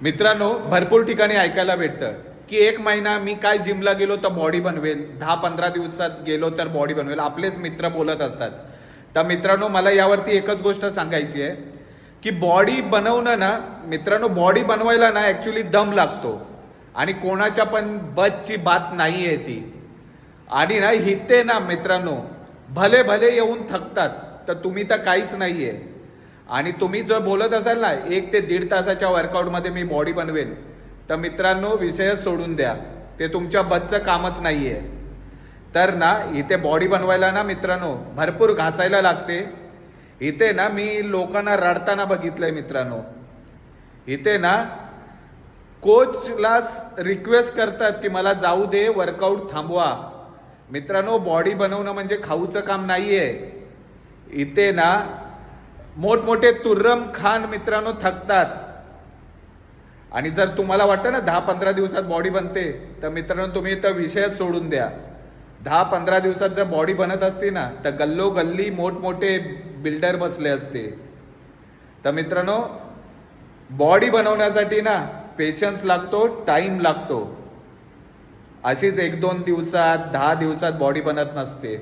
मित्रांनो, भरपूर ठिकाणी ऐकायला भेटतं की एक महिना मी काय जिमला गेलो तर बॉडी बनवेल, 10-15 दिवसात गेलो तर बॉडी बनवेल, आपलेच मित्र बोलत असतात. तर मित्रांनो, मला यावरती एकच गोष्ट सांगायची आहे की बॉडी बनवणं ना मित्रांनो, बॉडी बनवायला ना ॲक्च्युली दम लागतो आणि कोणाच्या पण बसची बात नाही आहे ती. आणि ना हिते ना मित्रांनो, भले भले येऊन थकतात, तर तुम्ही तर काहीच नाही आहे. आणि तुम्ही जर बोलत असाल ना 1 ते 1.5 तासाच्या वर्कआउटमध्ये मी बॉडी बनवेल, तर मित्रांनो विषयच सोडून द्या, ते तुमच्या बसचं कामच नाही आहे. तर ना इथे बॉडी बनवायला ना मित्रांनो भरपूर घासायला लागते. इथे ना मी लोकांना रडताना बघितलंय मित्रांनो. इथे ना कोचला रिक्वेस्ट करतात की मला जाऊ दे, वर्कआउट थांबवा. मित्रांनो, बॉडी बनवणं म्हणजे खाऊचं काम नाही आहे. इथे ना मोठमोठे तुर्रम खान मित्रांनो थकतात. आणि जर तुम्हाला वाटतं ना 10-15 दिवसात बॉडी बनते, तर मित्रांनो तुम्ही तर विषयच सोडून द्या. 10-15 दिवसात जर बॉडी बनत असती ना, तर गल्लोगल्ली मोठमोठे बिल्डर बसले असते. तर मित्रांनो, बॉडी बनवण्यासाठी ना पेशन्स लागतो, टाइम लागतो. अशीच 1-2 दिवसात 10 दिवसात बॉडी बनत नसते.